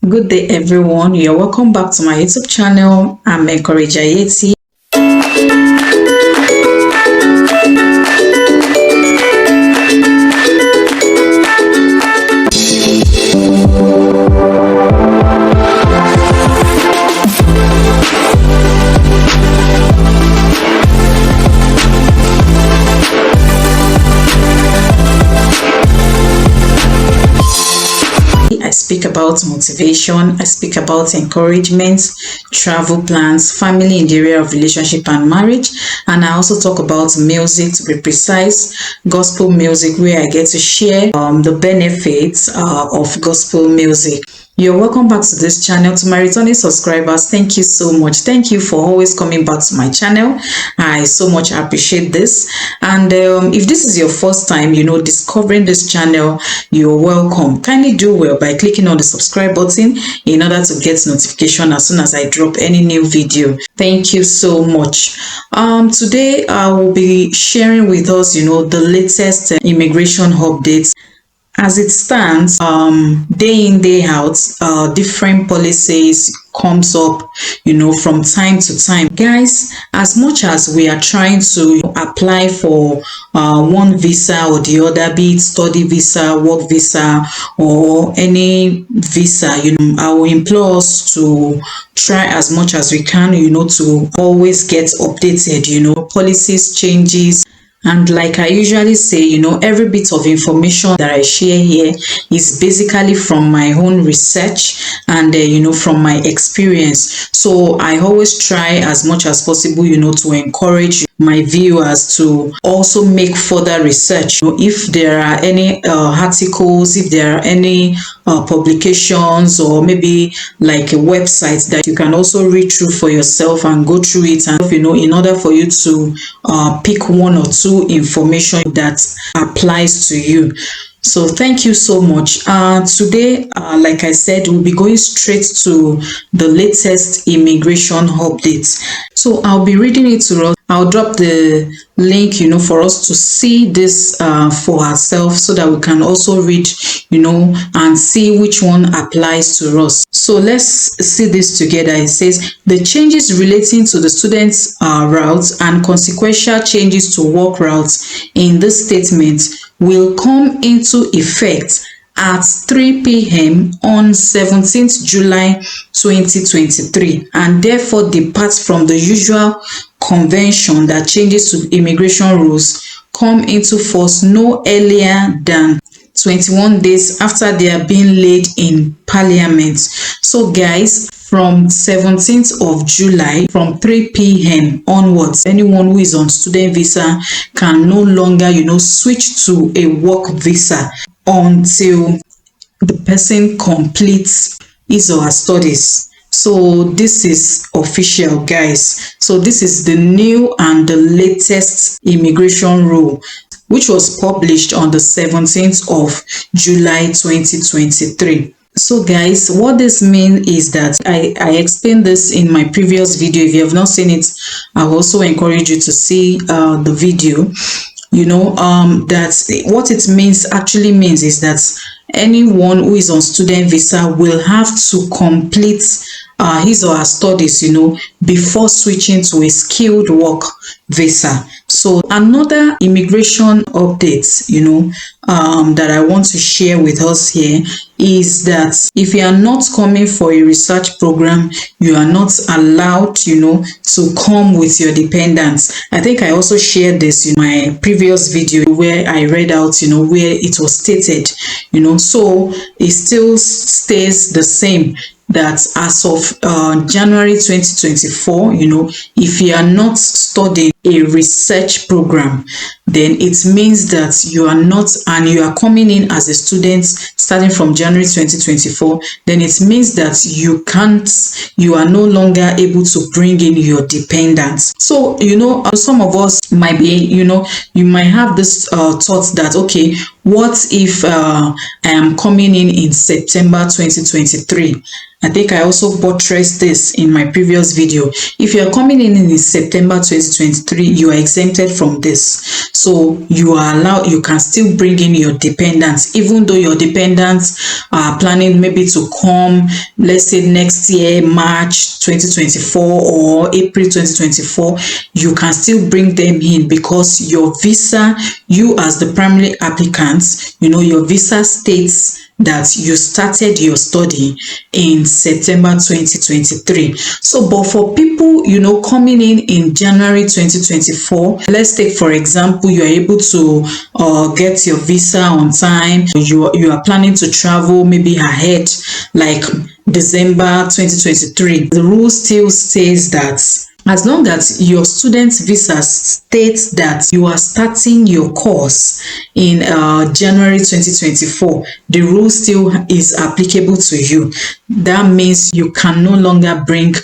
Good day, everyone. You're welcome back to my YouTube channel. I'm Encourager Yeti. I speak about motivation, I speak about encouragement, travel plans, family in the area of relationship and marriage, and I also talk about music, to be precise, gospel music, where I get to share the benefits of gospel music. You're welcome back to this channel. To my returning subscribers, thank you so much. Thank you for always coming back to my channel. I so much appreciate this. And if this is your first time, discovering this channel, you're welcome. Kindly do well by clicking on the subscribe button in order to get notification as soon as I drop any new video. Thank you so much. Today I will be sharing with us, the latest immigration updates. As it stands, day in, day out, different policies comes up, from time to time. Guys, as much as we are trying to apply for one visa or the other, be it study visa, work visa, or any visa, I will implore us to try as much as we can, to always get updated, policies changes. And like I usually say, every bit of information that I share here is basically from my own research and, from my experience. So I always try as much as possible, to encourage my viewers to also make further research. If there are any articles, if there are any publications, or maybe like a website that you can also read through for yourself and go through it, and in order for you to pick one or two information that applies to you. So thank you so much. Today, like I said, we'll be going straight to the latest immigration updates. So I'll be reading it to us. I'll drop the link, for us to see this for ourselves, so that we can also read, and see which one applies to us. So let's see this together. It says the changes relating to the students' routes and consequential changes to work routes in this statement will come into effect at 3 p.m. on 17th July 2023, and therefore departs from the usual convention that changes to immigration rules come into force no earlier than 21 days after they are being laid in Parliament. So guys, from 17th of July, from 3 p.m. onwards, anyone who is on student visa can no longer, switch to a work visa until the person completes his or her studies. So this is official, guys. So this is the new and the latest immigration rule, which was published on the 17th of July 2023. So guys, what this means is that I explained this in my previous video. If you have not seen it, I will also encourage you to see the video. That what it actually means is that anyone who is on student visa will have to complete his or her studies, before switching to a skilled work visa. So another immigration update, that I want to share with us here is that if you are not coming for a research program, you are not allowed, to come with your dependents. I think I also shared this in my previous video where I read out, where it was stated, so it still stays the same, that as of January 2024, if you are not studying a research program, then it means that you are not, and you are coming in as a student starting from January 2024, then it means that you are no longer able to bring in your dependents. So, some of us might be, you might have this thought that, okay, what if I am coming in September 2023? I think I also buttressed this in my previous video. If you are coming in September 2023, 2023, you are exempted from this. So you are allowed, you can still bring in your dependents, even though your dependents are planning maybe to come, let's say next year, March 2024 or April 2024, you can still bring them in because your visa, you as the primary applicant, your visa states that you started your study in September 2023. So, but for people, coming in January 2024, let's take, for example, you are able to get your visa on time. You are planning to travel maybe ahead, like December 2023. The rule still says that as long as your student visa states that you are starting your course in January 2024, the rule still is applicable to you. That means you can no longer bring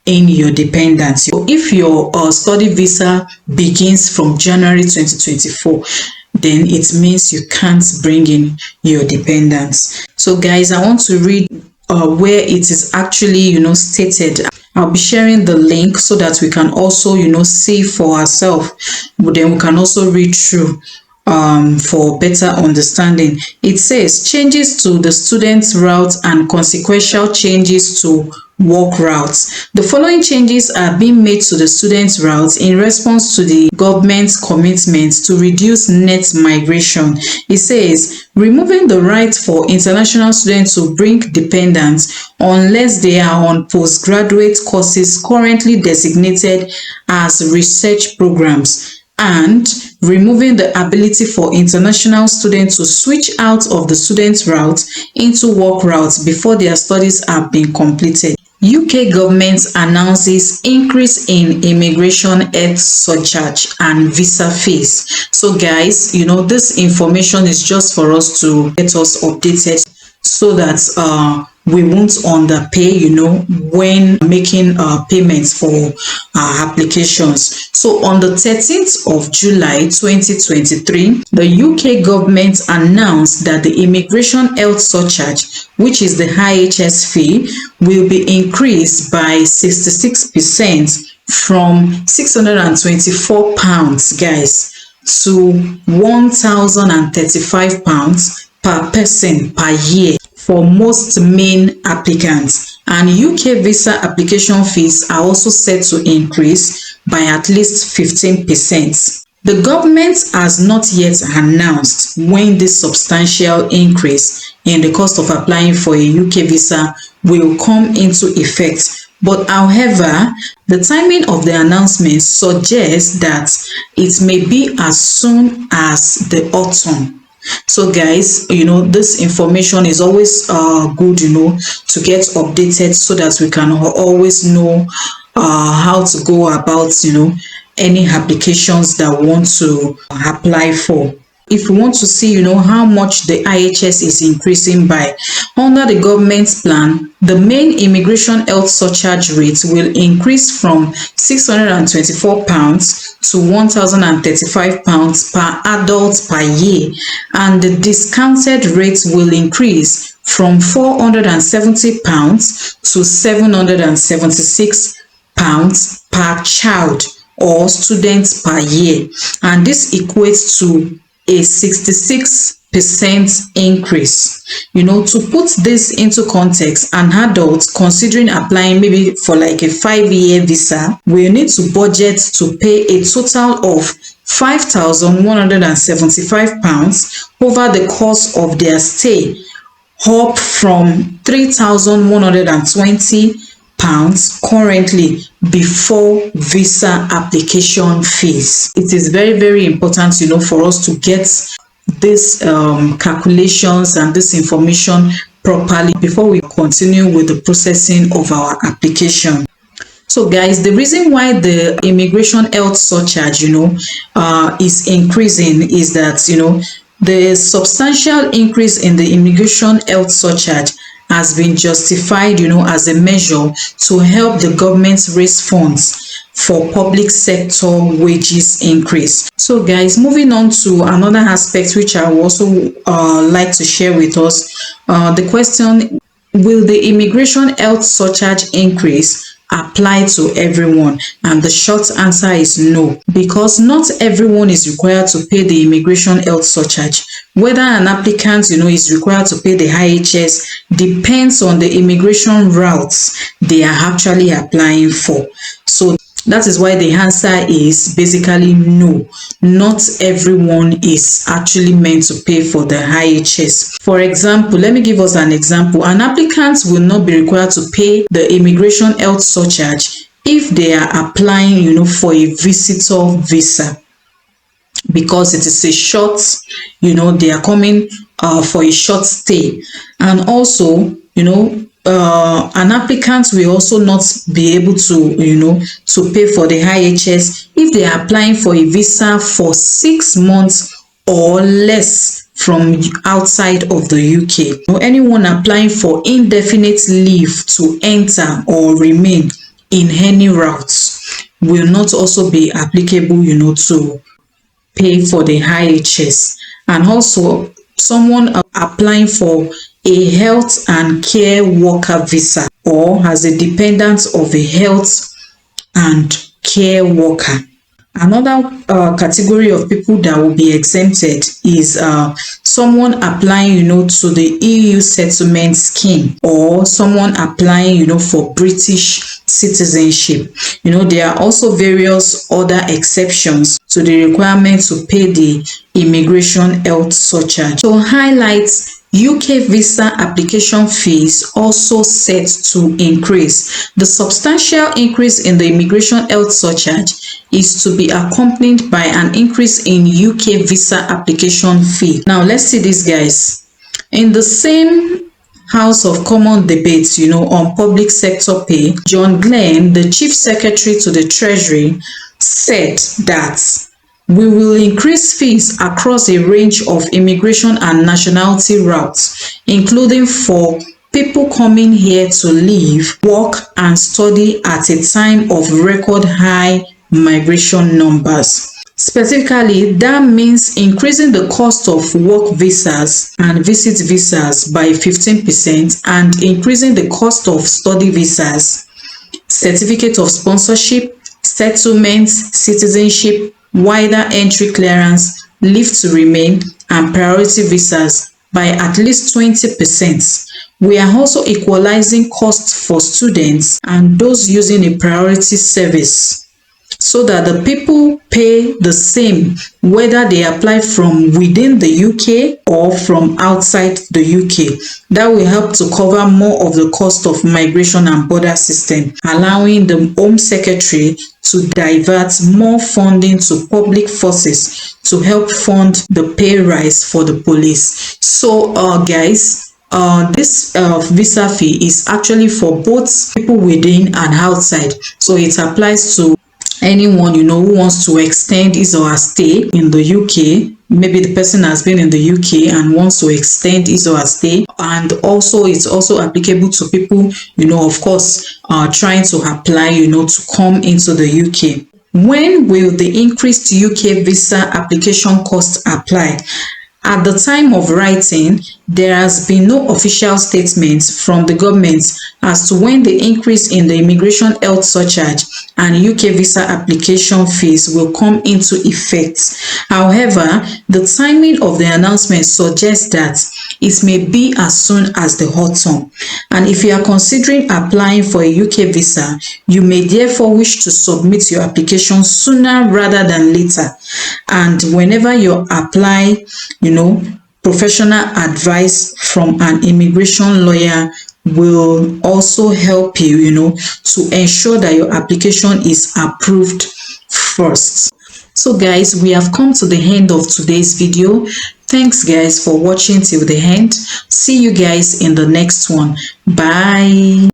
in your dependents. So if your study visa begins from January 2024, then it means you can't bring in your dependents. So guys, I want to read where it is actually stated. I'll be sharing the link so that we can also see for ourselves, but then we can also read through for better understanding. It says changes to the student route and consequential changes to work routes. The following changes are being made to the student routes in response to the government's commitment to reduce net migration. It says removing the right for international students to bring dependents unless they are on postgraduate courses currently designated as research programs, and removing the ability for international students to switch out of the student route into work routes before their studies have been completed. UK government announces increase in immigration health surcharge and visa fees. So guys, this information is just for us to get us updated so that we won't underpay, when making payments for applications. So on the 13th of July 2023, the UK government announced that the immigration health surcharge, which is the IHS fee, will be increased by 66% from £624, guys, to £1,035 per person per year for most main applicants. And UK visa application fees are also set to increase by at least 15%. The government has not yet announced when this substantial increase in the cost of applying for a UK visa will come into effect. But however, the timing of the announcement suggests that it may be as soon as the autumn. So guys, this information is always good, to get updated so that we can always know how to go about, any applications that we want to apply for. If we want to see, how much the IHS is increasing by, under the government's plan, the main immigration health surcharge rate will increase from £624 to £1,035 per adult per year, and the discounted rate will increase from £470 to £776 per child or student per year, and this equates to a 66% increase. To put this into context, an adult considering applying maybe for like a 5-year visa will need to budget to pay a total of £5,175 over the course of their stay, up from £3,120 currently before visa application fees. It is very, very important, for us to get these calculations and this information properly before we continue with the processing of our application. So guys, the reason why the immigration health surcharge, is increasing is that, the substantial increase in the immigration health surcharge has been justified, as a measure to help the government raise funds for public sector wages increase. So guys, moving on to another aspect which I would also like to share with us, the question, will the immigration health surcharge increase apply to everyone? And the short answer is no, because not everyone is required to pay the immigration health surcharge. Whether an applicant, is required to pay the IHS depends on the immigration routes they are actually applying for. So that is why the answer is basically no. Not everyone is actually meant to pay for the IHS. For example, let me give us an example. An applicant will not be required to pay the immigration health surcharge if they are applying, for a visitor visa, because it is a short, they are coming for a short stay. And also, an applicant will also not be able to, to pay for the IHS if they are applying for a visa for 6 months or less from outside of the UK. Anyone applying for indefinite leave to enter or remain in any routes will not also be applicable, to pay for the IHS. And also, someone applying for a health and care worker visa or as a dependent of a health and care worker. Another category of people that will be exempted is someone applying, to the EU settlement scheme, or someone applying, for British citizenship. There are also various other exceptions to the requirement to pay the immigration health surcharge. So highlights UK visa application fees also set to increase. The substantial increase in the immigration health surcharge is to be accompanied by an increase in UK visa application fee. Now let's see this, guys. In the same House of Commons debates, on public sector pay, John Glenn, the Chief Secretary to the Treasury, said that we will increase fees across a range of immigration and nationality routes, including for people coming here to live, work, and study at a time of record high migration numbers. Specifically, that means increasing the cost of work visas and visit visas by 15% and increasing the cost of study visas, certificate of sponsorship, settlement, citizenship, wider entry clearance, leave to remain, and priority visas by at least 20%. We are also equalizing costs for students and those using a priority service, so that the people pay the same whether they apply from within the UK or from outside the UK. That will help to cover more of the cost of migration and border system, allowing the Home Secretary to divert more funding to public forces to help fund the pay rise for the police. So guys, this visa fee is actually for both people within and outside. So it applies to anyone, who wants to extend his or her stay in the UK. Maybe the person has been in the UK and wants to extend his or her stay. And also it's also applicable to people, of course, trying to apply, to come into the UK. When will the increased UK visa application cost apply? At the time of writing, there has been no official statement from the government as to when the increase in the immigration health surcharge and UK visa application fees will come into effect. However, the timing of the announcement suggests that it may be as soon as the autumn. And if you are considering applying for a UK visa, you may therefore wish to submit your application sooner rather than later. And whenever you apply, professional advice from an immigration lawyer will also help you, to ensure that your application is approved first. So guys, we have come to the end of today's video. Thanks guys for watching till the end. See you guys in the next one. Bye.